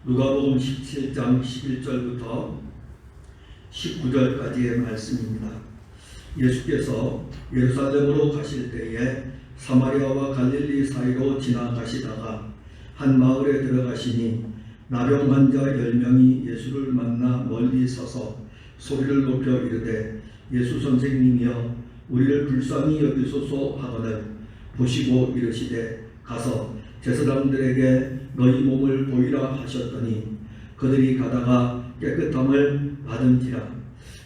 누가복음 17장 11절부터 19절까지의 말씀입니다. 예수께서 예루살렘으로 가실 때에 사마리아와 갈릴리 사이로 지나가시다가 한 마을에 들어가시니 나병 환자 10명이 예수를 만나 멀리 서서 소리를 높여 이르되 예수 선생님이여 우리를 불쌍히 여기소서 하거늘 보시고 이르시되 가서 제사장들에게 너희 몸을 보이라 하셨더니 그들이 가다가 깨끗함을 받은지라.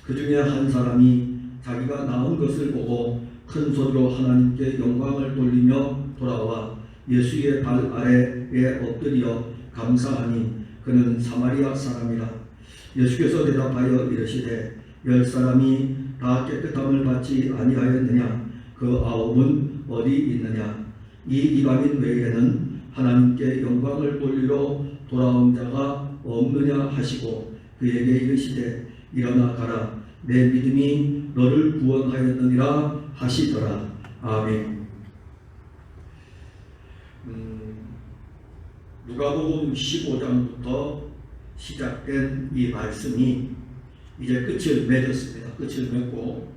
그 중에 한 사람이 자기가 나은 것을 보고 큰 소리로 하나님께 영광을 돌리며 돌아와 예수의 발 아래에 엎드려 감사하니 그는 사마리아 사람이라. 예수께서 대답하여 이르시되 10사람이 다 깨끗함을 받지 아니하였느냐? 그 9은 어디 있느냐? 이 이방인 외에는 하나님께 영광을 돌리러 돌아온 자가 없느냐 하시고 그에게 이르시되 일어나 가라 내 믿음이 너를 구원하였느니라 하시더라. 아멘. 누가복음 15장부터 시작된 이 말씀이 이제 끝을 맺었습니다. 끝을 맺고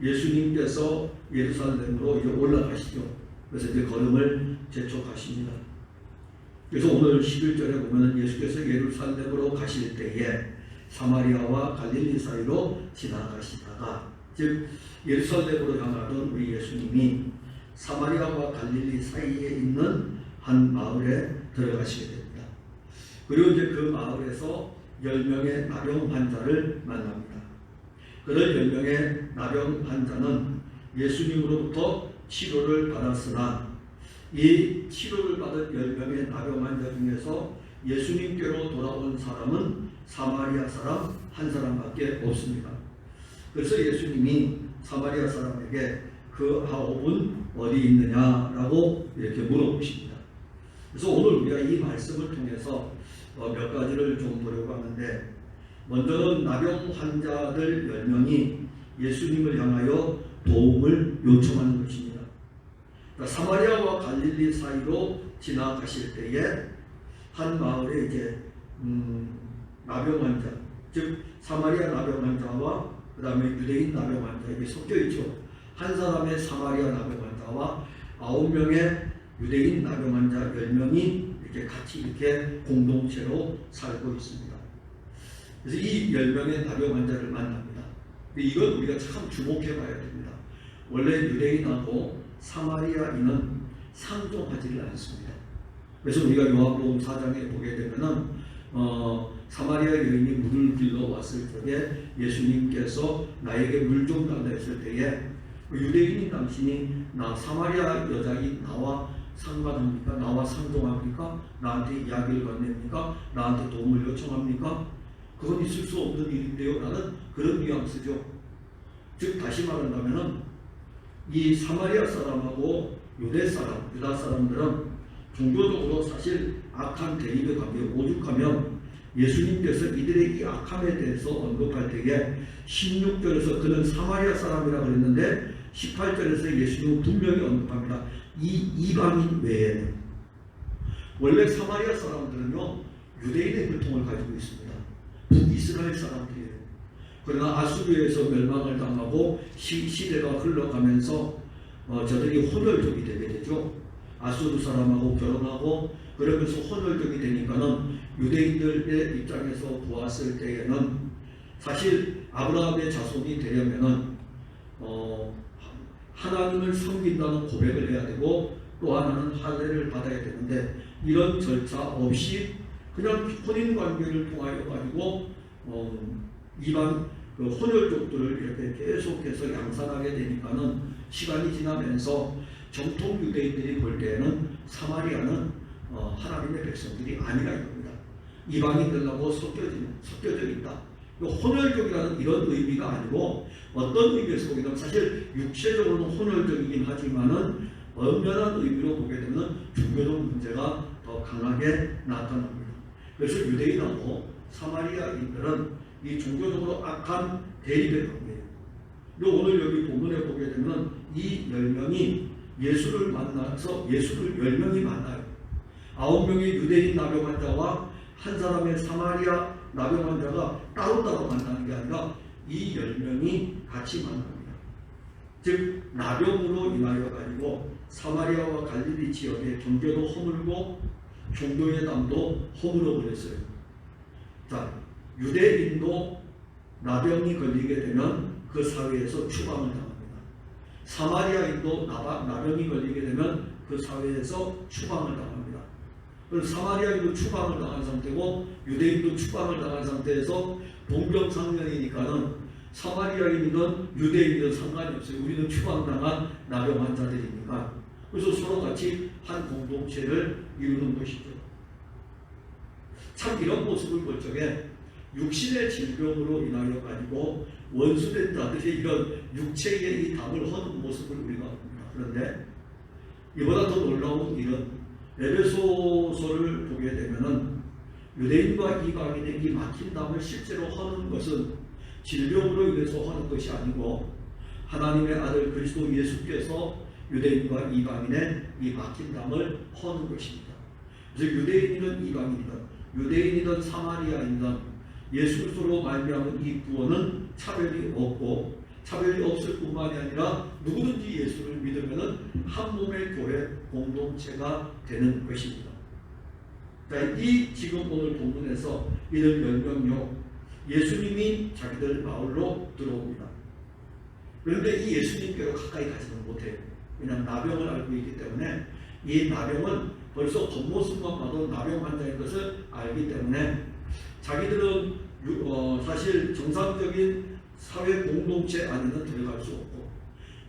예수님께서 예루살렘으로 이제 올라가시죠. 그래서 이제 걸음을 재촉하십니다. 그래서 오늘 11절에 보면 예수께서 예루살렘으로 가실 때에 사마리아와 갈릴리 사이로 지나가시다가, 즉 예루살렘으로 향하던 우리 예수님이 사마리아와 갈릴리 사이에 있는 한 마을에 들어가시게 됩니다. 그리고 이제 그 마을에서 10명의 나병 환자를 만납니다. 그들 10명의 나병 환자는 예수님으로부터 치료를 받았으나 이 치료를 받은 10명의 나병 환자 중에서 예수님께로 돌아온 사람은 사마리아 사람 한 사람밖에 없습니다. 그래서 예수님이 사마리아 사람에게 그 9은 어디 있느냐라고 이렇게 물어보십니다. 그래서 오늘 우리가 이 말씀을 통해서 몇 가지를 좀 보려고 하는데, 먼저는 나병 환자들 10명이 예수님을 향하여 도움을 요청하는 것입니다. 사마리아와 갈릴리 사이로 지나가실 때에 한 마을에 이제 나병 환자, 즉 사마리아 나병 환자와 그 다음에 유대인 나병 환자 이게 섞여 있죠. 한 사람의 사마리아 나병 환자와 9명의 유대인 나병 환자 10명이 이렇게 같이 이렇게 공동체로 살고 있습니다. 그래서 이 10명의 나병 환자를 만납니다. 이건 우리가 참 주목해 봐야 됩니다. 원래 유대인하고 사마리아인은 상종하지를 않습니다. 그래서 우리가 요한복음 4장에 보게 되면은 사마리아 여인이 물을 길러 왔을 때에 예수님께서 나에게 물 좀 달라 했을 때에 유대인인 당신이 나 사마리아 여자인 나와 상관합니까? 나와 상종합니까? 나한테 이야기를 건넵니까? 나한테 도움을 요청합니까? 그건 있을 수 없는 일인데요 라는 그런 뉘앙스죠. 즉 다시 말한다면은 이 사마리아 사람하고 유다 사람들은 종교적으로 사실 악한 대립의 관계, 오죽하면 예수님께서 이들의 이 악함에 대해서 언급할 때에 16절에서 그는 사마리아 사람이라고 그랬는데 18절에서 예수님은 분명히 언급합니다. 이 이방인 외에는. 원래 사마리아 사람들은요 유대인의 혈통을 가지고 있습니다. 북이스라엘 사람들이에요. 그러나 아수르에서 멸망을 당하고 시대가 흘러가면서 저들이 혼혈족이 되게 되죠. 아수르 사람하고 결혼하고 그러면서 혼혈족이 되니까는 유대인들의 입장에서 보았을 때에는 사실 아브라함의 자손이 되려면은 하나님을 섬긴다는 고백을 해야 되고 또 하나는 할례를 받아야 되는데 이런 절차 없이 그냥 혼인 관계를 통하여 가지고 이방 혼혈족들을 이렇게 계속해서 양산하게 되니까는 시간이 지나면서 정통 유대인들이 볼 때에는 사마리아는 하나님의 백성들이 아니라 이겁니다. 이방인들하고 섞여져 있다. 혼혈족이라는 이런 의미가 아니고 어떤 의미에서 보게 되면 사실 육체적으로는 혼혈족이긴 하지만은 엄연한 의미로 보게 되면 종교적 문제가 더 강하게 나타납니다. 그래서 유대인하고 사마리아인들은 이 종교적으로 악한 대립의 관계예요. 오늘 여기 본문에 보게 되면 이 10명이 예수를 만나서 예수를 10명이 만나요. 9명의 유대인 나병 환자와 한 사람의 사마리아 나병 환자가 따로따로 만나는 게 아니라 이 10명이 같이 만납니다. 즉 나병으로 인하여 가지고 사마리아와 갈릴리 지역의 경제도 허물고 종교의 담도 허물어 버렸어요. 자, 유대인도 나병이 걸리게 되면 그 사회에서 추방을 당합니다. 사마리아인도 나병이 걸리게 되면 그 사회에서 추방을 당합니다. 그래서 사마리아인도 추방을 당한 상태고 유대인도 추방을 당한 상태에서 동병상련이니까는 사마리아인이든 유대인이든 상관이 없어요. 우리는 추방당한 나병 환자들이니까. 그래서 서로 같이 한 공동체를 이루는 것이죠. 참 이런 모습을 볼 적에 육신의 질병으로 인하여 가지고 원수된 자들이 이런 육체의 이 담을 허는 모습을 우리가 봅니다. 그런데 이보다 더 놀라운 일은 에베소서를 보게 되면은 유대인과 이방인의 이 막힌 담을 실제로 허는 것은 질병으로 인해서 허는 것이 아니고 하나님의 아들 그리스도 예수께서 유대인과 이방인의 이 막힌 담을 허는 것입니다. 그래서 유대인이든 이방인이든 유대인이든 사마리아인이든 예수 그리스도로 말미암은 이 구원은 차별이 없고 차별이 없을 뿐만이 아니라 누구든지 예수를 믿으면 한 몸의 교회 공동체가 되는 것입니다. 자, 이 지금 오늘 본문에서 이들 10명요 예수님이 자기들 마을로 들어옵니다. 그런데 이 예수님께로 가까이 가지는 못해요. 왜냐하면 나병을 알고 있기 때문에 이 나병은 벌써 겉모습만 봐도 나병 환자인 것을 알기 때문에 자기들은 사실 정상적인 사회 공동체 안에는 들어갈 수 없고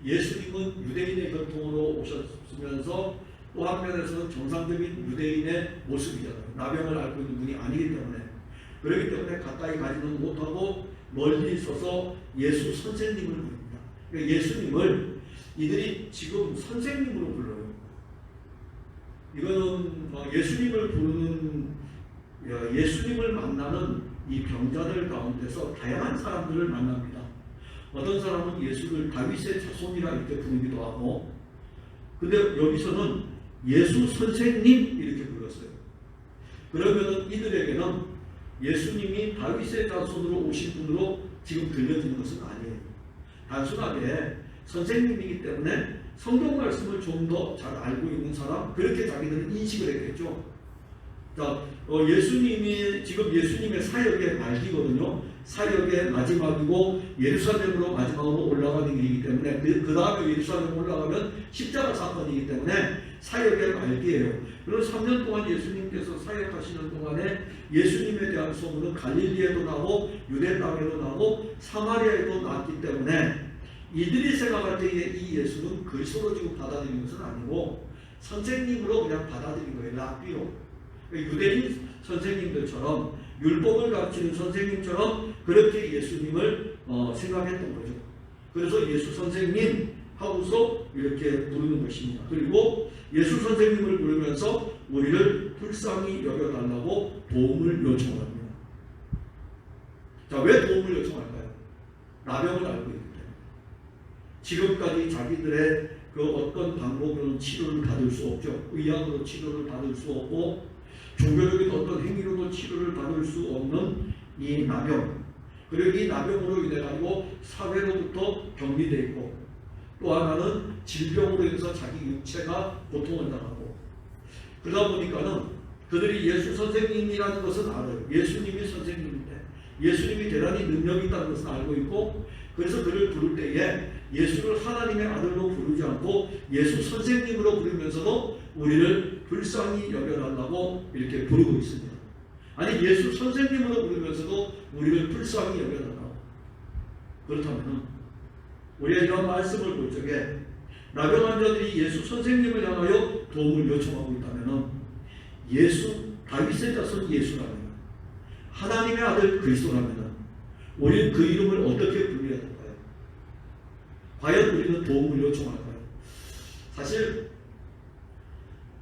예수님은 유대인의 전통으로 오셨으면서 또 한면에서는 정상적인 유대인의 모습이잖아요. 나병을 앓고 있는 분이 아니기 때문에 그렇기 때문에 가까이 가지는 못하고 멀리 서서 예수 선생님을 부릅니다. 그러니까 예수님을 이들이 지금 선생님으로 불러요. 이거는 예수님을 부르는 예수님을 만나는 이 병자들 가운데서 다양한 사람들을 만납니다. 어떤 사람은 예수를 다윗의 자손이라 이렇게 부르기도 하고 근데 여기서는 예수 선생님 이렇게 불렀어요. 그러면 이들에게는 예수님이 다윗의 자손으로 오신 분으로 지금 들려지는 것은 아니에요. 단순하게 선생님이기 때문에 성경 말씀을 좀 더 잘 알고 있는 사람 그렇게 자기들은 인식을 했겠죠. 자, 예수님이 지금 예수님의 사역의 말기거든요. 사역의 마지막이고 예루살렘으로 마지막으로 올라가는 길이기 때문에 그 다음에 예루살렘 올라가면 십자가 사건이기 때문에 사역의 말기예요. 그래서 3년 동안 예수님께서 사역하시는 동안에 예수님에 대한 소문은 갈릴리에도 나고 유대 땅에도 나고 사마리아에도 났기 때문에 이들이 생각할 때에 이 예수는 그리스도로 지금 받아들인 것은 아니고 선생님으로 그냥 받아들인 거예요. 랍비로. 유대인 선생님들처럼 율법을 가르치는 선생님처럼 그렇게 예수님을 생각했던 거죠. 그래서 예수 선생님 하고서 이렇게 부르는 것입니다. 그리고 예수 선생님을 부르면서 우리를 불쌍히 여겨달라고 도움을 요청합니다. 자, 왜 도움을 요청할까요? 나병을 알고 있기 때문에. 지금까지 자기들의 그 어떤 방법으로는 치료를 받을 수 없죠. 의학으로 치료를 받을 수 없고 종교적인 어떤 행위로도 치료를 받을 수 없는 이 나병. 그리고 이 나병으로 인해 가지고 사회로부터 격리되어 있고 또 하나는 질병으로 인해서 자기 육체가 고통을 당하고 그러다 보니까는 그들이 예수 선생님이라는 것은 알아요. 예수님이 선생님인데 예수님이 대단히 능력이 있다는 것은 알고 있고 그래서 그를 부를 때에 예수를 하나님의 아들로 부르지 않고 예수 선생님으로 부르면서도 우리를 불쌍히 여겨달라고 이렇게 부르고 있습니다. 아니 예수 선생님으로 부르면서도 우리를 불쌍히 여겨달라고. 그렇다면 우리가 이런 말씀을 볼 적에 나병 환자들이 예수 선생님을 향하여 도움을 요청하고 있다면 예수 다윗의 자손 예수라면 하나님의 아들 그리스도라면 우리는 그 이름을 어떻게 불러야 될까요? 과연 우리는 도움을 요청할까요? 사실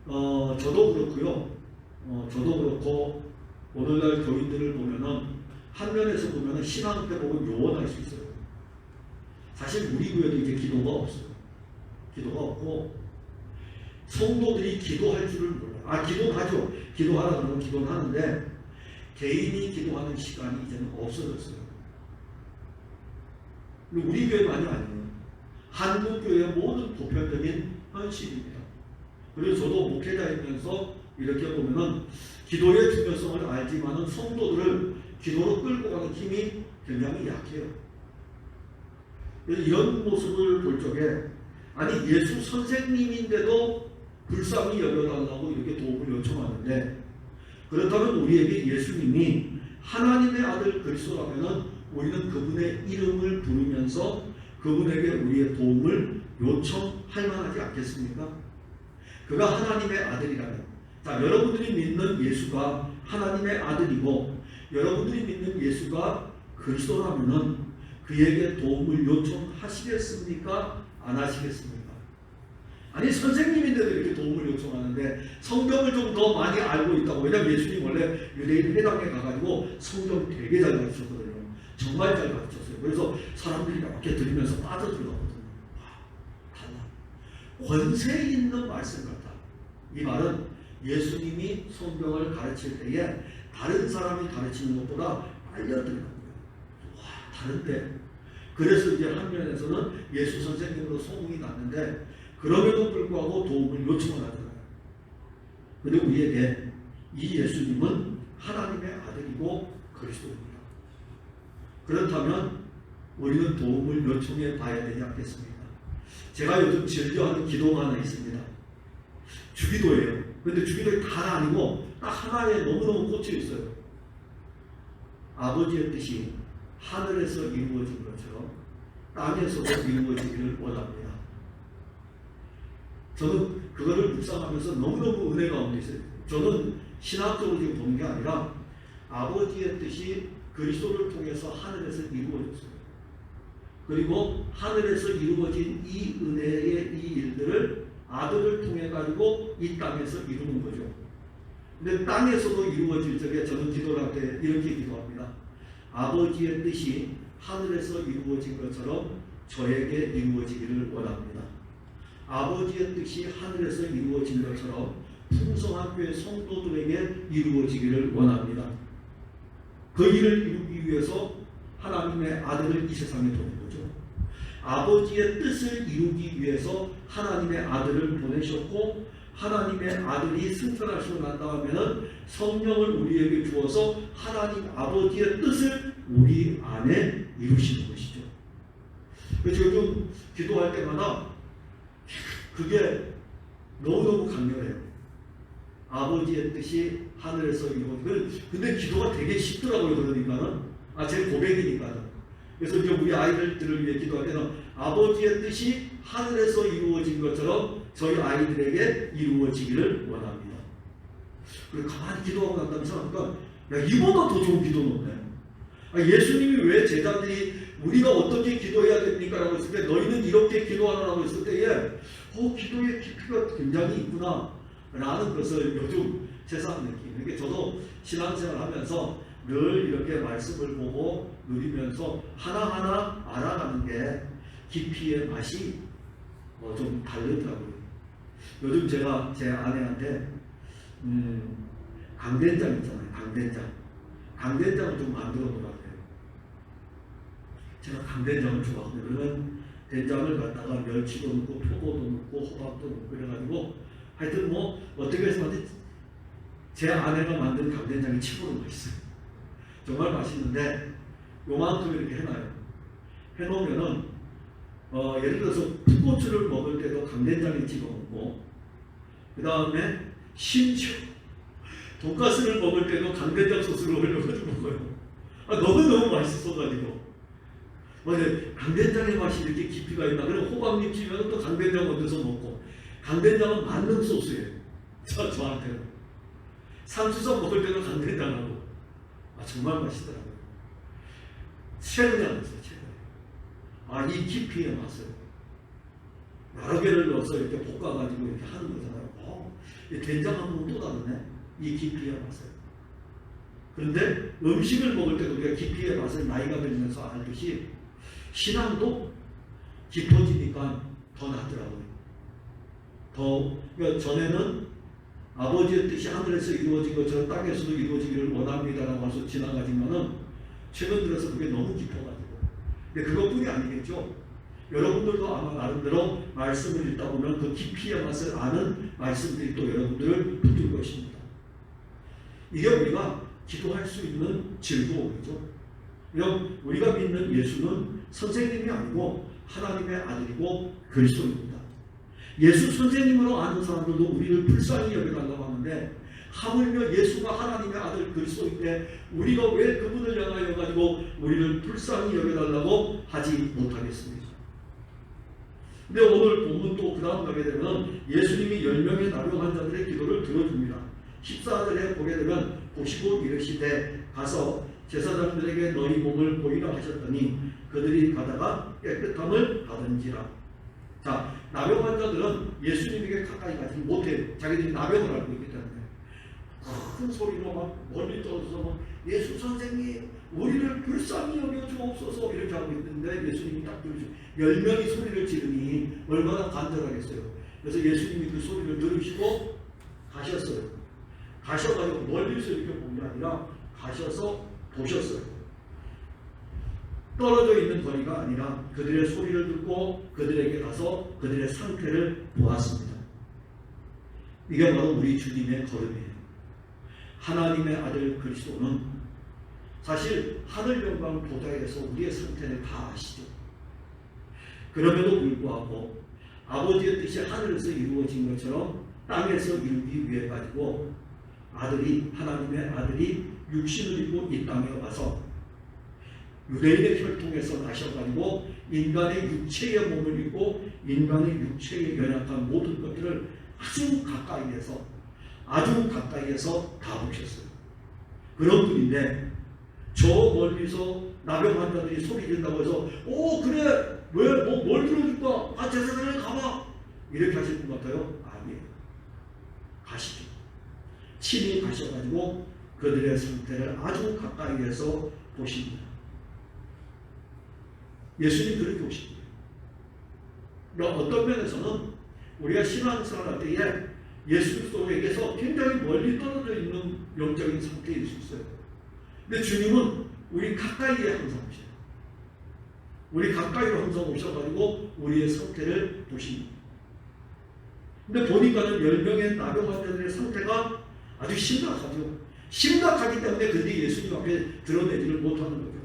저도 그렇고요. 저도 그렇고 오늘날 교인들을 보면은 한 면에서 보면은 신앙 회복은 요원할 수 있어요. 사실 우리 교회도 이제 기도가 없어요. 기도가 없고 성도들이 기도할 줄을 몰라요. 기도하죠. 기도하라 그러면 기도는 하는데 개인이 기도하는 시간이 이제는 없어졌어요. 우리 교회만이 아니에요. 한국 교회의 모든 보편적인 현실입니다. 그래서 저도 목회자이면서 이렇게 보면은 기도의 중요성을 알지만은 성도들을 기도로 끌고 가는 힘이 굉장히 약해요. 이런 모습을 볼 적에 아니 예수 선생님인데도 불쌍히 여겨달라고 이렇게 도움을 요청하는데, 그렇다면 우리에게 예수님이 하나님의 아들 그리스도라면은 우리는 그분의 이름을 부르면서 그분에게 우리의 도움을 요청할 만하지 않겠습니까? 그가 하나님의 아들이라면, 자, 여러분들이 믿는 예수가 하나님의 아들이고 여러분들이 믿는 예수가 그리스도라면은 그에게 도움을 요청하시겠습니까? 안 하시겠습니까? 아니 선생님인데도 이렇게 도움을 요청하는데 성경을 좀 더 많이 알고 있다고. 왜냐하면 예수님 원래 유대인 회당에 가가지고 성경 되게 잘 가르쳤거든요. 정말 잘 가르쳤어요. 그래서 사람들이 이렇게 들으면서 빠져들어가거든요. 달라. 권세 있는 말씀 같다. 이 말은 예수님이 성경을 가르칠 때에 다른 사람이 가르치는 것보다 알려드리는 거예요. 와, 다른데. 그래서 이제 한 면에서는 예수 선생님으로 소문이 났는데 그럼에도 불구하고 도움을 요청을 하잖아요. 그런데 우리에게 이 예수님은 하나님의 아들이고 그리스도입니다. 그렇다면 우리는 도움을 요청해 봐야 되지 않겠습니까? 제가 요즘 즐겨하는 기도가 하나 있습니다. 주기도예요. 그런데 주기도에 다 아니고 딱 하나에 너무너무 꽂혀 있어요. 아버지의 뜻이 하늘에서 이루어진 것처럼 땅에서도 이루어지기를 원합니다. 저는 그거를 묵상하면서 너무너무 은혜 가운데 있어요. 저는 신학적으로 지금 보는 게 아니라 아버지의 뜻이 그리스도를 통해서 하늘에서 이루어졌어요. 그리고 하늘에서 이루어진 이 은혜의 이 일들을 아들을 통해 가지고 이 땅에서 이루는 거죠. 근데 땅에서도 이루어질 적에 저는 기도를 할 때 이렇게 기도합니다. 아버지의 뜻이 하늘에서 이루어진 것처럼 저에게 이루어지기를 원합니다. 아버지의 뜻이 하늘에서 이루어진 것처럼 풍성한 교회 성도들에게 이루어지기를 원합니다. 그 일을 이루기 위해서 하나님의 아들을 이 세상에 보낸 거죠. 아버지의 뜻을 이루기 위해서 하나님의 아들을 보내셨고, 하나님의 아들이 승천하시고 난 다음에는 성령을 우리에게 주어서 하나님 아버지의 뜻을 우리 안에 이루시는 것이죠. 그래서 요즘 기도할 때마다 그게 너무너무 강렬해요. 아버지의 뜻이 하늘에서 이루어지는. 근데 기도가 되게 쉽더라고요. 그러니까는 제 고백이니까는. 그래서 이제 우리 아이들을 위해 기도할 때는 아버지의 뜻이 하늘에서 이루어진 것처럼 저희 아이들에게 이루어지기를 원합니다. 그리고 가만히 기도하고 난 다음에 생각하니까 야, 이보다 더 좋은 기도는 없네. 예수님이 왜 제자들이 우리가 어떻게 기도해야 됩니까? 라고 했을 때 너희는 이렇게 기도하라고 했을 때에 기도의 깊이가 굉장히 있구나 라는 것을 요즘 새삼 느끼는 게, 저도 신앙생활 하면서 늘 이렇게 말씀을 보고 누리면서 하나하나 알아가는 게 깊이의 맛이 좀 다르더라고요. 요즘 제가 제 아내한테 강된장 있잖아요. 강된장을 좀 만들어 놓으라고 해요. 제가 강된장을 좋아하거든요. 그러면 된장을 갖다가 멸치도 넣고 표고도 넣고 호박도 넣고 그래가지고 하여튼 어떻게 해서 제 아내가 만든 강된장이 최고로 맛있어요. 정말 맛있는데 요만큼 이렇게 해놔요. 해놓으면은 예를 들어서 풋고추를 먹을 때도 강된장에 찍어 먹고, 그 다음에 심지어 돈가스를 먹을 때도 강된장 소스를 올려가지고 먹어요. 너무너무 맛있어가지고. 강된장의 맛이 이렇게 깊이가 있나. 그리고 호박잎 치면 또 강된장 얹어서 먹고. 강된장은 만능 소스예요. 저한테는. 상추젓 먹을 때도 강된장하고. 정말 맛있더라고요. 최근에 알았어요. 이 깊이의 맛을 여러 개를 넣어서 이렇게 볶아가지고 이렇게 하는 거잖아요. 된장하고는 또 다르네. 이 깊이의 맛을. 그런데 음식을 먹을 때도 우리가 깊이의 맛을 나이가 들면서 알듯이 신앙도 깊어지니까 더 낫더라고요. 그러니까 전에는 아버지의 뜻이 하늘에서 이루어진 것처럼 땅에서도 이루어지기를 원합니다라고 해서 지나가지만은 최근 들어서 그게 너무 깊어가지고. 근데 그것뿐이 아니겠죠. 여러분들도 아마 나름대로 말씀을 읽다 보면 그 깊이의 맛을 아는 말씀들이 또 여러분들을 붙들 것입니다. 이게 우리가 기도할 수 있는 즐거움이죠. 그럼 우리가 믿는 예수는 선생님이 아니고 하나님의 아들이고 그리스도입니다. 예수 선생님으로 아는 사람들도 우리를 불쌍히 여겨달라고 하는데 하물며 예수가 하나님의 아들 그리스도인데 우리가 왜 그분을 향하여 가지고 우리를 불쌍히 여겨달라고 하지 못하겠습니까? 근데 오늘 본문 또 그 다음 가게 되면 예수님이 10명의 나병 환자들의 기도를 들어줍니다. 14절에 보게 되면 보시고 이르시되 가서 제사장들에게 너희 몸을 보이라 하셨더니 그들이 가다가 깨끗함을 받은지라. 자, 나병 환자들은 예수님에게 가까이 가지 못해. 자기들이 나병을 앓고 있기 때문에 큰 소리로 막 멀리 떨어져서 막 예수 선생님 우리를 불쌍히 여겨 주옵소서 이렇게 하고 있는데 예수님이 딱 들으시고 10명이 소리를 지르니 얼마나 간절하겠어요. 그래서 예수님이 그 소리를 들으시고 가셨어요. 가셔가지고 멀리서 이렇게 본 게 아니라 가셔서 보셨어요. 떨어져 있는 거리가 아니라 그들의 소리를 듣고 그들에게 가서 그들의 상태를 보았습니다. 이게 바로 우리 주님의 걸음이에요. 하나님의 아들 그리스도는 사실 하늘 영광 보좌에서 우리의 상태를 다 아시죠. 그럼에도 불구하고 아버지의 뜻이 하늘에서 이루어진 것처럼 땅에서 이루기 위해 가지고 아들이 하나님의 아들이 육신을 입고 이 땅에 와서 유대인의 혈통에서 나셔가지고 인간의 육체의 몸을 입고 인간의 육체에 연약한 모든 것들을 아주 가까이에서 다 보셨어요. 그런 분인데 저 멀리서 나병 환자들이 소리 지른다고 해서 오 그래 왜 뭘 들어줄까? 아 제사장에 가봐 이렇게 하실 것 같아요? 아니에요. 가시죠. 친히 가셔가지고 그들의 상태를 아주 가까이에서 보십니다. 예수님 그렇게 오십니다. 그러니까 어떤 면에서는 우리가 신앙생활 할 때에 예수 그리스도에게서 굉장히 멀리 떨어져 있는 영적인 상태일 수 있어요. 근데 주님은 우리 가까이에 항상 오셔요. 우리 가까이로 항상 오셔가지고 우리의 상태를 보십니다. 근데 보니까는 10명의 나병 환자들의 상태가 아주 심각하죠. 심각하기 때문에 그들이 예수님 앞에 드러내지를 못하는 거죠.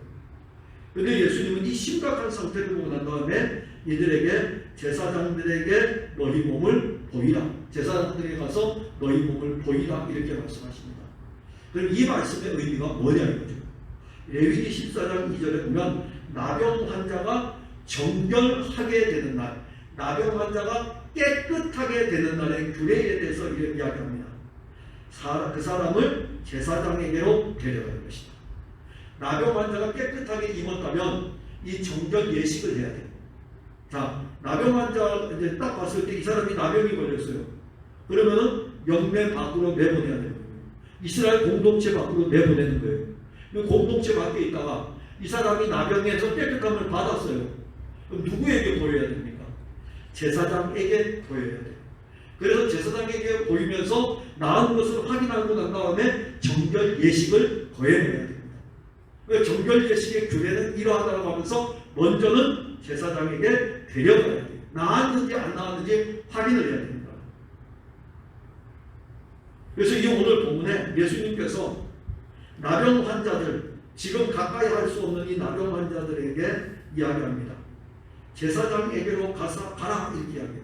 그런데 예수님은 이 심각한 상태를 보고 난 다음에 이들에게 제사장들에게 너희 몸을 보이라. 제사장들에게 가서 너희 몸을 보이라 이렇게 말씀하십니다. 그럼 이 말씀의 의미가 뭐냐 이거죠. 레위기 14장 2절에 보면 나병 환자가 정결하게 되는 날, 나병 환자가 깨끗하게 되는 날의 규례에 대해서 이렇게 이야기합니다. 그 사람을 제사장에게로 데려가는 것이다. 나병 환자가 깨끗하게 입었다면 이 정결 예식을 해야 돼요. 자, 나병 환자 이제 딱 봤을 때 이 사람이 나병이 걸렸어요. 그러면은 영내 밖으로 내보내야 되는 거예요. 이스라엘 공동체 밖으로 내보내는 거예요. 그 공동체 밖에 있다가 이 사람이 나병에서 깨끗함을 받았어요. 그럼 누구에게 보여야 됩니까? 제사장에게 보여야 돼요. 그래서 제사장에게 보이면서 나은 것을 확인하고 난 다음에 정결 예식을 거행해야 됩니다. 정결 예식의 규례는 이러하다고 하면서 먼저는 제사장에게 데려가야 돼요. 나았는지 안 나았는지 확인을 해야 됩니다. 그래서 이 오늘 본문에 예수님께서 나병 환자들, 지금 가까이 할 수 없는 이 나병 환자들에게 이야기합니다. 제사장에게로 가라 이렇게 이야기해요.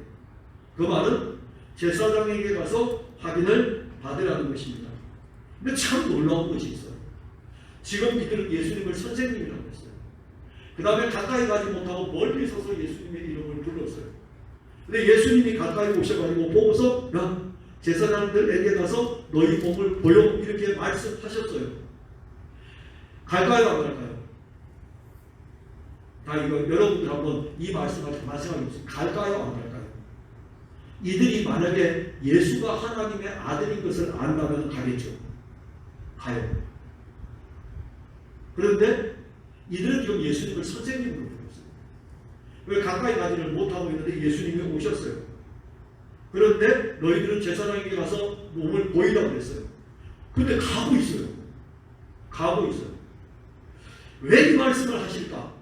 그 말은 제사장에게 가서 확인을 받으라는 것입니다. 근데 참 놀라운 것이 있어요. 지금 이들은 예수님을 선생님이라고 했어요. 그 다음에 가까이 가지 못하고 멀리 서서 예수님의 이름을 불렀어요. 근데 예수님이 가까이 오셔가지고 보고서 야, 제사장들에게 가서 너희 몸을 보여 이렇게 말씀하셨어요. 갈까요 안 갈까요? 다 이거 여러분들 한번 이 말씀을 생각해 보세요. 갈까요 안 갈까요? 이들이 만약에 예수가 하나님의 아들인 것을 안다면 가겠죠. 가요. 그런데 이들은 지금 예수님을 선생님으로 불렀어요. 왜 가까이 가지를 못하고 있는데 예수님이 오셨어요. 그런데 너희들은 제사장에게 가서 몸을 보이라고 그랬어요. 근데 가고 있어요. 가고 있어요. 왜 이 말씀을 하실까?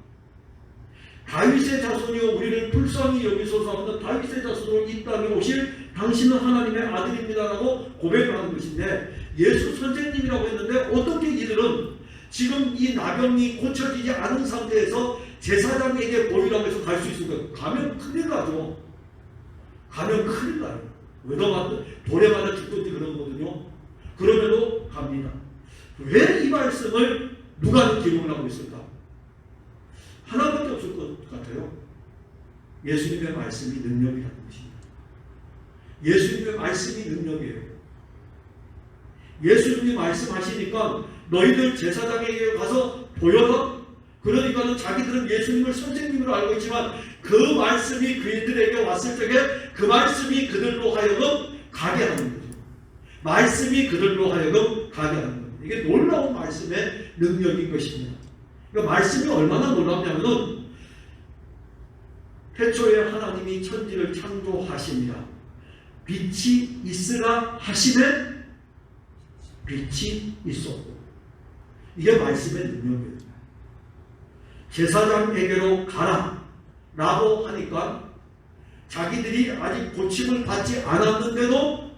다윗의 자손이요 우리를 불쌍히 여기소서 하는 다윗의 자손으로 이 땅에 오실 당신은 하나님의 아들입니다라고 고백을 하는 것인데, 예수 선생님이라고 했는데 어떻게 이들은 지금 이 나병이 고쳐지지 않은 상태에서 제사장에게 보이라고 해서 갈 수 있을까요? 가면 큰일 나죠. 가면 큰일 나요. 돌에 맞아 죽든지 그런 거거든요. 그럼에도 갑니다. 왜 이 말씀을 누가 기록을 하고 있을까? 하나밖에 없을 것 같아요. 예수님의 말씀이 능력이라는 것입니다. 예수님의 말씀이 능력이에요. 예수님이 말씀하시니까 너희들 제사장에게 가서 보여라. 그러니까는 자기들은 예수님을 선생님으로 알고 있지만 그 말씀이 그들에게 왔을 적에 그 말씀이 그들로 하여금 가게 하는 거죠. 말씀이 그들로 하여금 가게 하는 겁니다. 이게 놀라운 말씀의 능력인 것입니다. 그러니까 말씀이 얼마나 놀랍냐면은 태초에 하나님이 천지를 창조하십니다. 빛이 있으라 하시매 빛이 있었고, 이게 말씀의 능력이에요. 제사장에게로 가라 라고 하니까 자기들이 아직 고침을 받지 않았는데도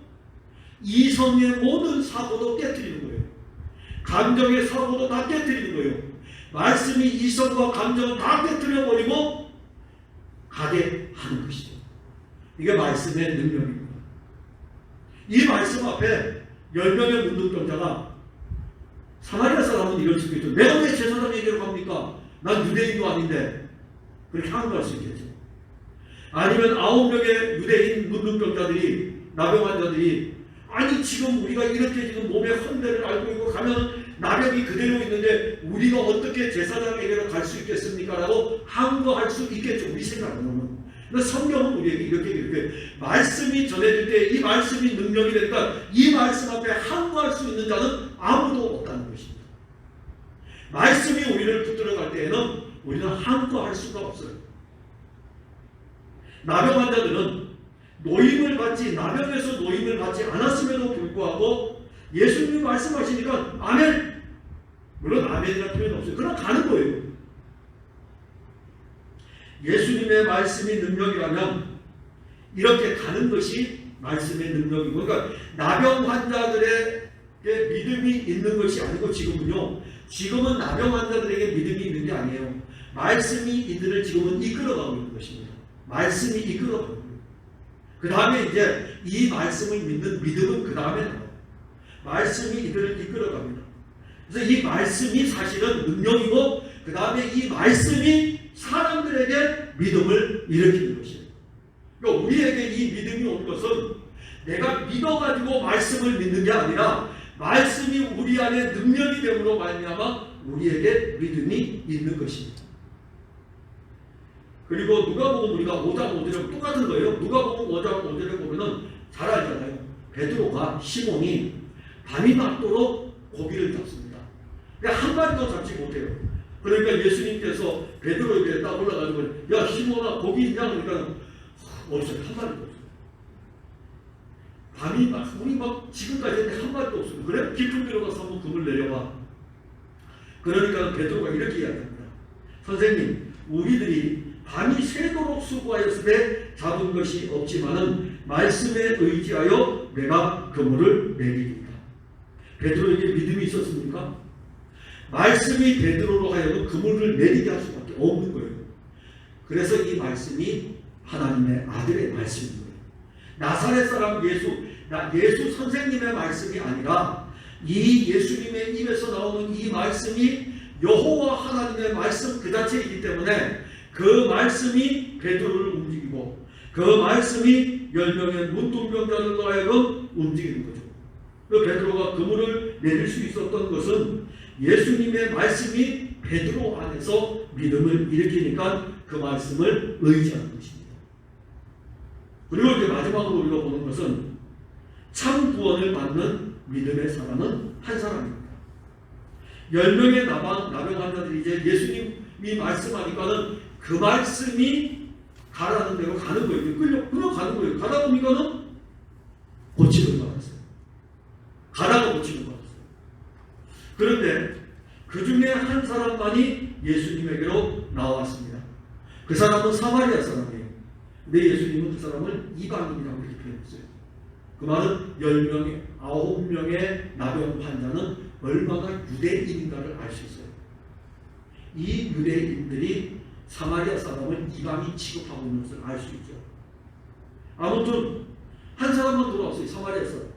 이성의 모든 사고도 깨뜨리는 거예요. 감정의 사고도 다 깨뜨리는 거예요. 말씀이 이성과 감정을 다 깨뜨려버리고 가게 하는 것이죠. 이게 말씀의 능력입니다. 이 말씀 앞에 10명의 문둥병자가, 사마리아 사람은 이럴 수 있겠죠. 내가 왜 제사장에게로 갑니까? 난 유대인도 아닌데. 그렇게 항거할 수 있겠죠. 아니면 9명의 유대인 문둥병자들이, 나병 환자들이, 아니 지금 우리가 이렇게 지금 몸의 헌대를 알고 있고 가면 나병이 그대로 있는데 우리가 어떻게 제사장에게로 갈 수 있겠습니까? 라고 항거할 수 있겠죠. 우리 생각으로는. 근데 성경은 우리에게 이렇게 말씀이 전해질 때 이 말씀이 능력이 되니까 이 말씀 앞에 항거할 수 있는 자는 아무도 없다는 것입니다. 말씀이 우리를 붙들어갈 때에는 우리는 항거할 수가 없어요. 나병 환자들은 나병에서 노임을 받지 않았음에도 불구하고 예수님이 말씀하시니까 아멘! 물론 아멘이라는 표현은 없어요. 그럼 가는 거예요. 예수님의 말씀이 능력이라면 이렇게 가는 것이 말씀의 능력이고, 그러니까 나병 환자들의 믿음이 있는 것이 아니고 지금은 나병 환자들에게 믿음이 있는 게 아니에요. 말씀이 이들을 지금은 이끌어가고 있는 것입니다. 말씀이 이끌어가고 있는 거예요. 그 다음에 이제 이 말씀을 믿는 믿음은 그 다음에 나와요. 말씀이 이들을 이끌어갑니다. 그래서 이 말씀이 사실은 능력이고 그 다음에 이 말씀이 사람들에게 믿음을 일으키는 것이에요. 그러니까 우리에게 이 믿음이 온 것은 내가 믿어가지고 말씀을 믿는 게 아니라 말씀이 우리 안에 능력이 됨으로 말미암아 우리에게 믿음이 있는 것입니다. 그리고 누가복음 우리가 5장 5절에 똑같은 거예요. 누가복음 5장 5절에 보면은 잘 알잖아요. 베드로가 시몬이 밤이 맞도록 고기를 잡습니다. 그러니까 한 마리도 잡지 못해요. 그러니까 예수님께서 베드로에게 딱 올라가지고 야 시몬아 고기 있냐? 그러니까 없어요. 한 마리도 없어요. 밤이 우리 지금까지 했는데 한 마리도 없어요. 그래? 깊은 데로 가서 한번 금을 내려봐. 그러니까 베드로가 이렇게 이야기합니다. 선생님, 우리들이 밤이 새도록 수고하였을 때 잡은 것이 없지만은 말씀에 의지하여 내가 그물을 내리리이다. 베드로에게 믿음이 있었습니까? 말씀이 베드로로 하여금 그물을 내리게 할 수밖에 없는 거예요. 그래서 이 말씀이 하나님의 아들의 말씀인 거예요. 나사렛 사람 예수 선생님의 말씀이 아니라 이 예수님의 입에서 나오는 이 말씀이 여호와 하나님의 말씀 그 자체이기 때문에 그 말씀이 베드로를 움직이고 그 말씀이 10명의 문둥병자들로 하여금 움직이는 거죠. 그 베드로가 그물을 내릴 수 있었던 것은 예수님의 말씀이 베드로 안에서 믿음을 일으키니까 그 말씀을 의지하는 것입니다. 그리고 이제 마지막으로 우리가 보는 것은 참 구원을 받는 믿음의 사람은 한 사람입니다. 10명의 나병 환자들이 이제 예수님이 말씀하니까는 그 말씀이 가라는 대로 가는 거예요. 그냥 가는 거예요. 가다 보니까는 고침을 받았어요. 가다가 고침을 받았어요. 그런데 그 중에 한 사람만이 예수님에게로 나왔습니다. 그 사람은 사마리아 사람이에요. 근데 예수님은 그 사람을 이방인이라고 이렇게 표현했어요. 그 말은 10명의 9명의 나병 환자는 얼마나 유대인인가를 알 수 있어요. 이 유대인들이 사마리아 사람을 이방인 취급하고 있는 것을 알 수 있죠. 아무튼 한 사람만 돌아왔어요. 사마리아 사람.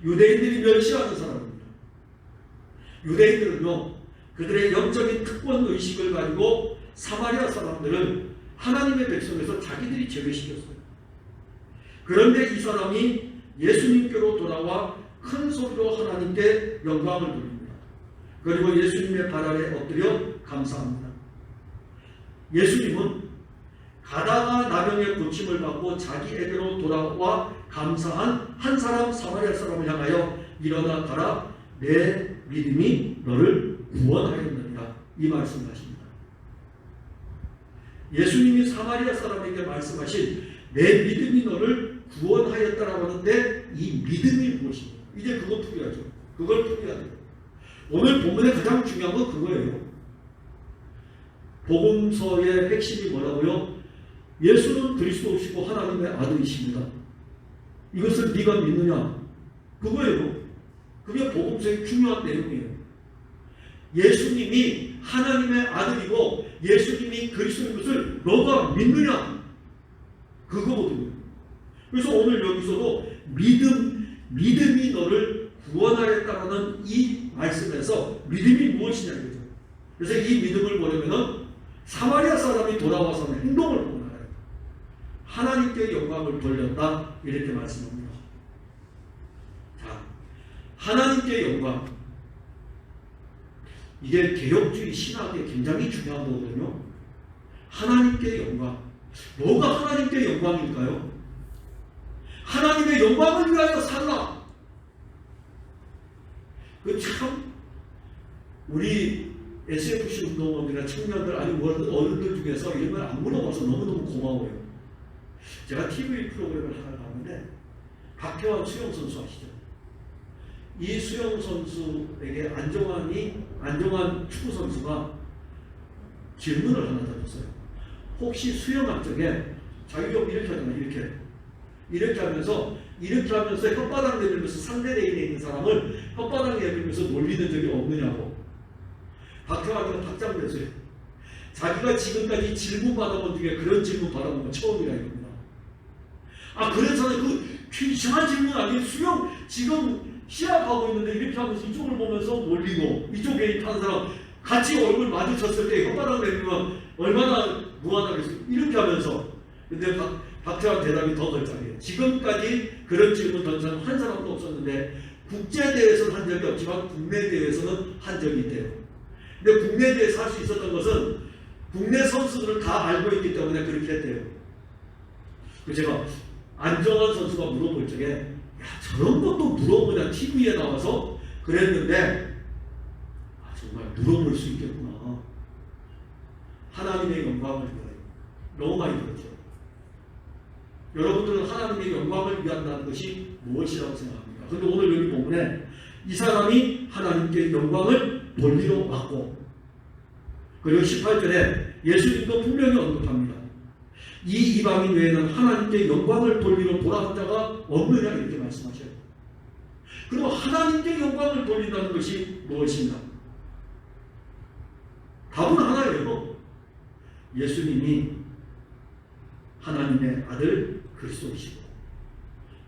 유대인들이 멸시하는 사람입니다. 유대인들은요, 그들의 영적인 특권 의식을 가지고 사마리아 사람들을 하나님의 백성에서 자기들이 제외시켰어요. 그런데 이 사람이 예수님께로 돌아와 큰 소리로 하나님께 영광을 돌립니다. 그리고 예수님의 발 아래 엎드려 감사합니다. 예수님은 가다가 나병의 고침을 받고 자기에게로 돌아와 감사한 한 사람 사마리아 사람을 향하여 일어나 가라, 내 믿음이 너를 구원하였느니라, 이 말씀하십니다. 예수님이 사마리아 사람에게 말씀하신 내 믿음이 너를 구원하였다라고 하는데 이 믿음이 무엇입니까? 이제 그거 풀어야죠. 그걸 풀어야 돼요. 오늘 본문의 가장 중요한 건 그거예요. 복음서의 핵심이 뭐라고요? 예수는 그리스도시고 하나님의 아들이십니다. 이것을 네가 믿느냐? 그거예요. 그게 복음서의 중요한 내용이에요. 예수님이 하나님의 아들이고 예수님이 그리스도인 것을 너가 믿느냐? 그거거든요. 그래서 오늘 여기서도 믿음이 너를 구원하였다라는 이 말씀에서 믿음이 무엇이냐 이거죠. 그래서 이 믿음을 보려면은 사마리아 사람이 돌아와서는 행동을 보고 나가요. 하나님께 영광을 돌렸다 이렇게 말씀합니다. 자, 하나님께 영광, 이게 개혁주의 신학에 굉장히 중요한 거거든요. 하나님께 영광, 뭐가 하나님께 영광일까요? 하나님의 영광을 위하여 살라. 그 참 우리 SFC 운동원이나 청년들 아니면 어른들 중에서 이런 걸 안 물어봐서 너무너무 고마워요. 제가 TV 프로그램을 하나 봤는데 박태환 수영 선수 아시죠? 이 수영 선수에게 안정환 축구 선수가 질문을 하나 던졌어요. 혹시 수영할 적에 자기가 이렇게 하잖아요. 이렇게 하면서 혓바닥 내밀면서 상대 레인에 있는 사람을 혓바닥 내밀면서 놀리는 적이 없느냐고. 박태환이가 박장됐어요. 자기가 지금까지 질문 받아본 중에 그런 질문 받아본 건 처음이라 이겁니다. 아, 그렇잖아요. 그 이상한 질문 아니에요. 수영 지금 시합하고 있는데 이렇게 하면서 이쪽을 보면서 놀리고 이쪽에 있는 사람 같이 얼굴 마주쳤을 때 혓바닥 내밀면 얼마나 무한하겠어요. 이렇게 하면서. 근데 박태환 대답이 더 걸작이에요. 지금까지 그런 질문 던진 사람 한 사람도 없었는데 국제대회에서는 한 적이 없지만 국내대회에서는 한 적이 있대요. 근데 국내대회에서 할 수 있었던 것은 국내 선수들을 다 알고 있기 때문에 그렇게 했대요. 제가 안정환 선수가 물어볼 적에 야, 저런 것도 물어보냐 TV에 나와서 그랬는데 정말 물어볼 수 있겠구나. 하나님의 영광을 위하여. 너무 많이 들었죠. 여러분들은 하나님의 영광을 위한다는 것이 무엇이라고 생각합니까? 그런데 오늘 여기 본문에 이 사람이 하나님께 영광을 돌리러 왔고, 그리고 18절에 예수님도 분명히 언급합니다. 이 이방인 외에는 하나님께 영광을 돌리러 돌아온 자가 없느냐 이렇게 말씀하셔요. 그리고 하나님께 영광을 돌린다는 것이 무엇인가? 답은 하나예요. 예수님이 하나님의 아들 그리스도이시고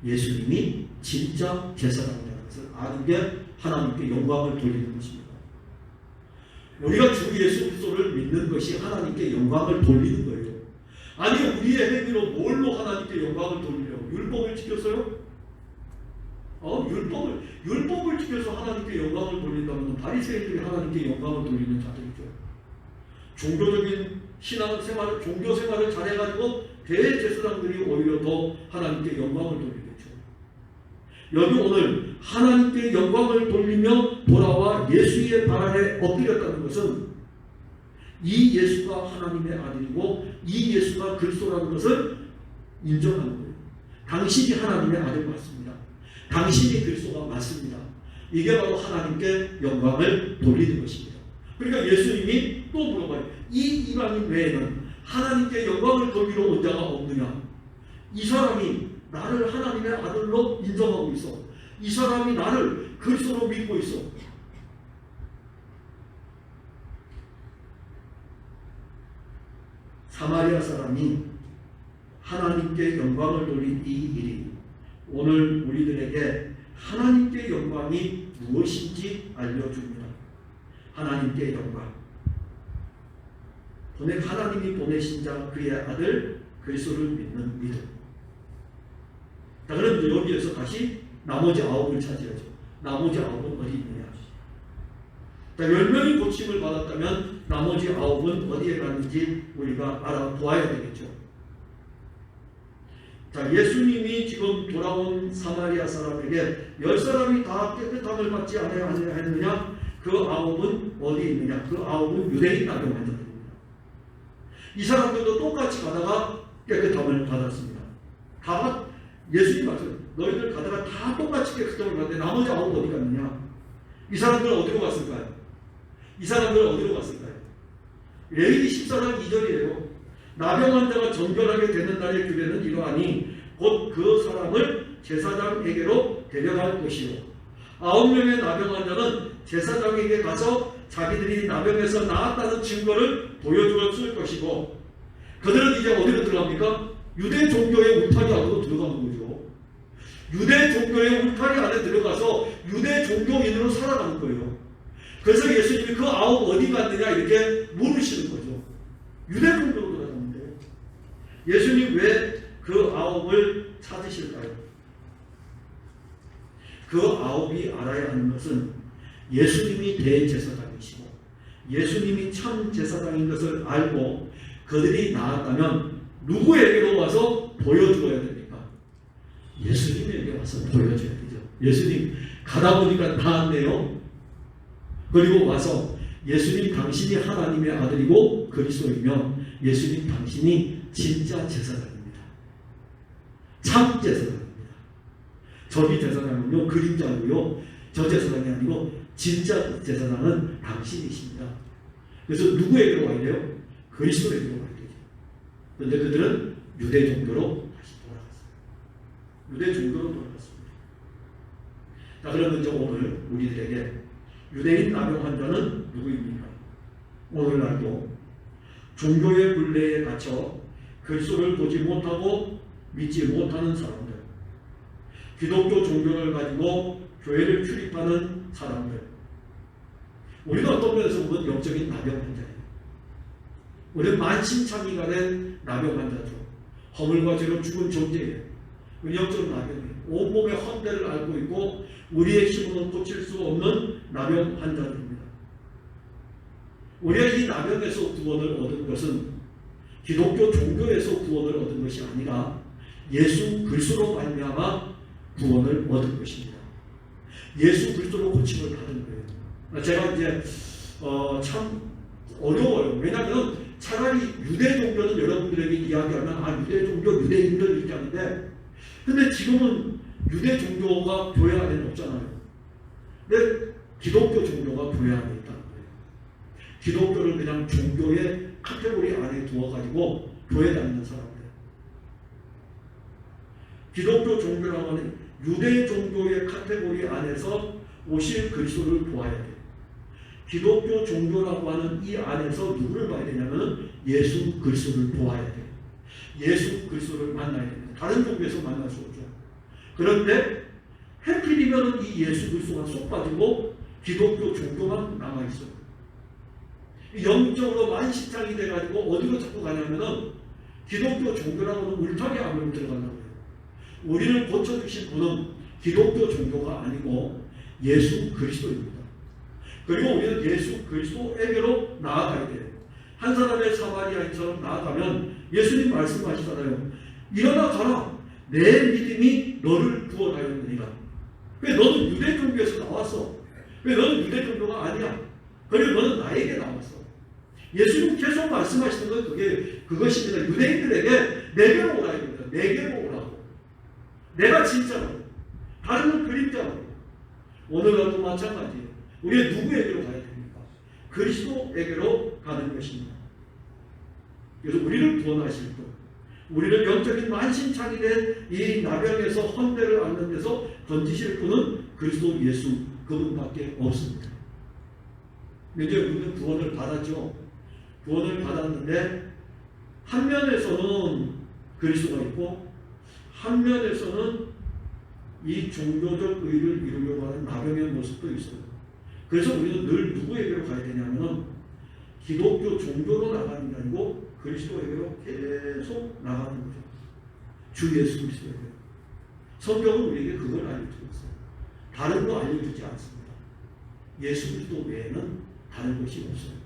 예수님이 진짜 제사장이라는 것을 아는 게 하나님께 영광을 돌리는 것입니다. 우리가 주 예수 그리스도를 믿는 것이 하나님께 영광을 돌리는 거예요. 아니, 우리의 행위로 뭘로 하나님께 영광을 돌리려고? 율법을 지켰어요? 율법을 지켜서 하나님께 영광을 돌린다면 바리새인들이 하나님께 영광을 돌리는 자들이죠. 종교적인 신앙생활, 종교 생활을 잘해가지고 대제사장들이 오히려 더 하나님께 영광을 돌리겠죠. 여기 오늘 하나님께 영광을 돌리며 돌아와 예수의 발 아래 엎드렸다는 것은 이 예수가 하나님의 아들이고 이 예수가 그리스도라는 것을 인정하는 거예요. 당신이 하나님의 아들 맞습니다. 당신이 그리스도가 맞습니다. 이게 바로 하나님께 영광을 돌리는 것입니다. 그러니까 예수님이 또 물어봐요. 이 이방인 외에는 하나님께 영광을 돌리러 온 자가 없느냐? 이 사람이 나를 하나님의 아들로 인정하고 있어. 이 사람이 나를 그리스도로 믿고 있어. 사마리아 사람이 하나님께 영광을 돌린 이 일이 오늘 우리들에게 하나님께 영광이 무엇인지 알려줍니다. 하나님께 영광. 하나님이 보내신 자 그의 아들 그리스도를 믿는 믿음. 자, 그럼 여기에서 다시 나머지 9을 찾아야죠. 나머지 9은 어디 있느냐. 자, 10명이 고침을 받았다면 나머지 9은 어디에 갔는지 우리가 알아보아야 되겠죠. 자, 예수님이 지금 돌아온 사마리아 사람에게 10사람이 다 깨끗함을 받지 않아야 했느냐? 그 9은 어디 있느냐? 그 9은 유대인 나병 환자들입니다. 이 사람들도 똑같이 가다가 깨끗함을 받았습니다. 다 예수님 말씀, 너희들 가다가 다 똑같이 깨끗함을 받았는데 나머지 9은 어디 갔느냐? 이 사람들은 어디로 갔을까요? 이 사람들은 어디로 갔을까요? 레위기 14장 2절이에요. 나병 환자가 정결하게 되는 날의 규례는 이러하니 곧 그 사람을 제사장에게로 데려갈 것이요. 9명의 나병 환자는 제사장에게 가서 자기들이 나병에서 나았다는 증거를 보여주었을 것이고, 그들은 이제 어디로 들어갑니까? 유대 종교의 울타리 안으로 들어가는 거죠. 유대 종교의 울타리 안에 들어가서 유대 종교인으로 살아가는 거예요. 그래서 예수님이 그 9 어디 갔느냐 이렇게 물으시는 거죠. 유대 종교로 들어가는데 예수님 왜 그 9을 찾으실까요? 그 9이 알아야 하는 것은 예수님이 대제사장이시고 예수님이 참 제사장인 것을 알고 그들이 나았다면 누구에게로 와서 보여주어야 됩니까? 예수님에게 와서 보여줘야 되죠. 예수님 가다 보니까 나았네요. 그리고 와서 예수님 당신이 하나님의 아들이고 그리스도이며 예수님 당신이 진짜 제사장입니다. 참 제사장입니다. 저기 제사장은요 그림자고요. 저 제사장이 아니고 진짜 제사장은 당신이십니다. 그래서 누구에게로 와야 돼요? 그리스도에게로 와야 되죠. 그런데 그들은 유대 종교로 다시 돌아갔습니다. 유대 종교로 돌아갔습니다. 자, 그러면 이제 오늘 우리들에게 유대인 나병 환자는 누구입니까? 오늘날도 종교의 굴레에 갇혀 그리스도를 보지 못하고 믿지 못하는 사람들, 기독교 종교를 가지고 교회를 출입하는 사람들, 우리가 어떤 면에서 보면 영적인 나병 환자예요. 우리는 만신창이가 된 나병 환자죠. 허물과 죄로 죽은 존재예요. 영적 나병이에요. 온몸의 헌대를 앓고 있고 우리의 힘으로 고칠 수 없는 나병 환자들입니다. 우리가 이 나병에서 구원을 얻은 것은 기독교 종교에서 구원을 얻은 것이 아니라 예수 그리스도로 말미암아 구원을 얻은 것입니다. 예수 그리스도로 고침을 받은 거예요. 제가 이제 참 어려워요. 왜냐하면 차라리 유대 종교는 여러분들에게 이야기하면 유대 종교 유대인들 이렇게 하는데, 근데 지금은 유대 종교가 교회 안에는 없잖아요. 근데 기독교 종교가 교회 안에 있다는 거예요. 기독교를 그냥 종교의 카테고리 안에 두어가지고 교회 다니는 사람들. 기독교 종교라고 하는 유대 종교의 카테고리 안에서 오실 그리스도를 보아야 돼요. 기독교 종교라고 하는 이 안에서 누구를 봐야 되냐면 예수 그리스도를 보아야 돼요. 예수 그리스도를 만나야 됩니다. 다른 종교에서 만날 수 없죠. 그런데 해필이면 이 예수 그리스도가 쏙 빠지고 기독교 종교만 남아있어요. 영적으로 만신창이 돼가지고 어디로 자꾸 가냐면은 기독교 종교라고 하는 울타리 안으로 들어간다고 해요. 우리를 고쳐주신 분은 기독교 종교가 아니고 예수 그리스도입니다. 그리고 우리는 예수 그리스도에게로 나아가야 돼요. 한 사람의 사마리아인처럼 나아가면 예수님 말씀하시잖아요. 일어나 가라. 내 믿음이 너를 구원하였느니라. 왜 너는 유대 종교에서 나왔어? 왜 너는 유대 종교가 아니야? 그리고 너는 나에게 나왔어. 예수님 계속 말씀하시는 건 그것입니다. 유대인들에게 내게로 오라 입니다. 내게로 오라고. 내가 진짜로. 다른 건 그림자로. 오늘도 마찬가지예요. 우리가 누구에게로 가야 됩니까? 그리스도에게로 가는 것입니다. 그래서 우리를 구원하실 분, 우리를 영적인 만신창이된 이 나병에서 헌대를 앓는 데서 건지실 분은 그리스도 예수 그분밖에 없습니다. 이제 우리는 구원을 받았죠. 구원을 받았는데 한 면에서는 그리스도가 있고 한 면에서는 이 종교적 의를 이루려고 하는 나병의 모습도 있어요. 그래서 우리는 늘 누구에게로 가야 되냐면 기독교 종교로 나가는 게 아니고 그리스도에게로 계속 나가는 거죠. 주 예수 그리스도에게. 성경은 우리에게 그걸 알려주고 있어요. 다른 거 알려주지 않습니다. 예수 그리스도 외에는 다른 것이 없어요.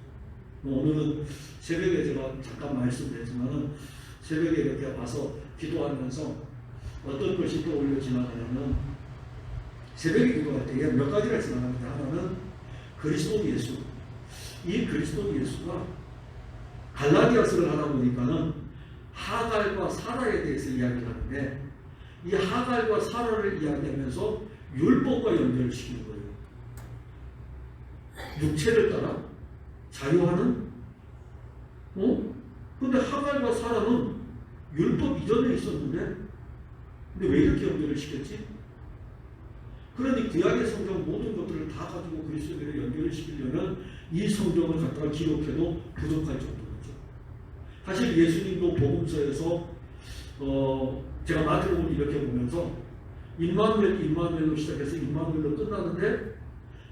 오늘은 새벽에 제가 잠깐 말씀드렸지만은 새벽에 이렇게 와서 기도하면서 어떤 것이 떠올려 지나가냐면 새벽에 기도할 때에 몇 가지가 지나갑니다. 하나는 그리스도 예수. 이 그리스도 예수가 갈라디아서를 하다 보니까는 하갈과 사라에 대해서 이야기를 하는데 이 하갈과 사라를 이야기하면서 율법과 연결을 시키는 거예요. 육체를 따라 자유하는? 근데 하갈과 사라는 율법 이전에 있었는데 근데 왜 이렇게 연결을 시켰지? 그러니 구약의 성경 모든 것들을 다 가지고 그리스도로 연결을 시키려면 이 성경을 갖다가 기록해도 부족할 정도였죠. 사실 예수님도 복음서에서 제가 마태복음 이렇게 보면서 임마누엘로 시작해서 임마누엘로 끝나는데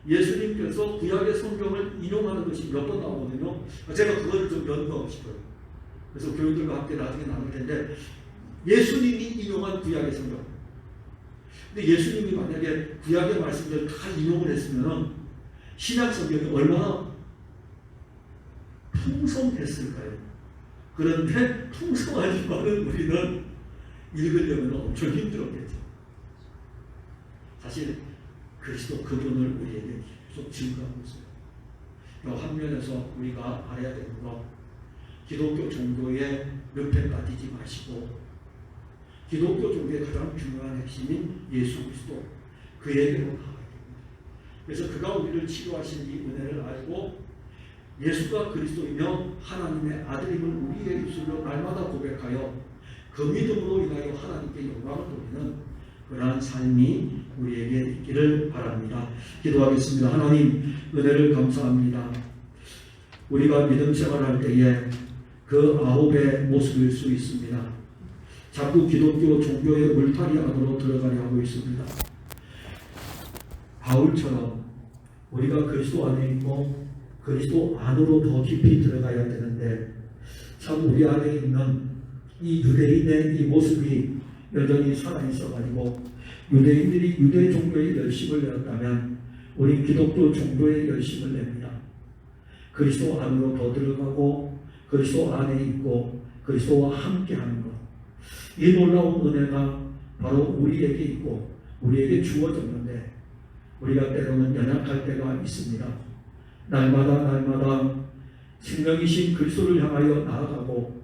예수님께서 구약의 성경을 인용하는 것이 몇 번 나오거든요. 제가 그거를 좀 연구하고 싶어요. 그래서 교육들과 함께 나중에 나눌 텐데 예수님이 인용한 구약의 성경. 근데 예수님이 만약에 구약의 말씀들을 다 인용을 했으면 신약 성경이 얼마나 풍성했을까요? 그런데 풍성하지만은 우리는 읽으려면 엄청 힘들었겠죠. 사실 그리스도 그분을 우리에게 계속 증거하고 있어요. 한 면에서 우리가 알아야 되는 것, 기독교 종교의 늪에 빠지지 마시고 기독교 종교의 가장 중요한 핵심인 예수 그리스도 그에게로 나가야 됩니다. 그래서 그가 우리를 치료하신 이 은혜를 알고 예수가 그리스도이며 하나님의 아들임을 우리의 입술로 날마다 고백하여 그 믿음으로 인하여 하나님께 영광을 돌리는 그러한 삶이 우리에게 있기를 바랍니다. 기도하겠습니다. 하나님 은혜를 감사합니다. 우리가 믿음 생활할 때에 그 아홉의 모습일 수 있습니다. 자꾸 기독교 종교의 울타리 안으로 들어가려 하고 있습니다. 바울처럼 우리가 그리스도 안에 있고 그리스도 안으로 더 깊이 들어가야 되는데 참 우리 안에 있는 이 유대인의 이 모습이 여전히 살아있어가지고 유대인들이 유대 종교의 열심을 내었다면 우리 기독교 종교의 열심을 냅니다. 그리스도 안으로 더 들어가고 그리스도 안에 있고 그리스도와 함께하는 것. 이 놀라운 은혜가 바로 우리에게 있고 우리에게 주어졌는데 우리가 때로는 연약할 때가 있습니다. 날마다 생명이신 그리스도를 향하여 나아가고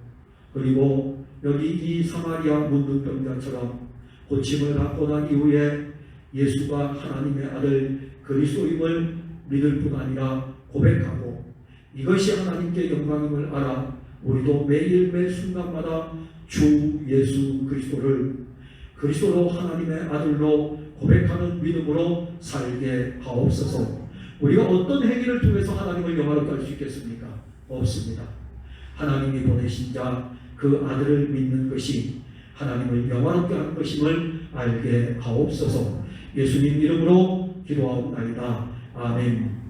그리고 여기 이 사마리아 문둥병자처럼 고침을 받고 난 이후에 예수가 하나님의 아들 그리스도임을 믿을 뿐 아니라 고백하고 이것이 하나님께 영광임을 알아 우리도 매일 순간마다 주 예수 그리스도를 그리스도로 하나님의 아들로 고백하는 믿음으로 살게 하옵소서. 우리가 어떤 행위를 통해서 하나님을 영화롭게 할 수 있겠습니까? 없습니다. 하나님이 보내신 자 그 아들을 믿는 것이 하나님을 영화롭게 하는 것임을 알게 하옵소서. 예수님 이름으로 기도하옵나이다. 아멘.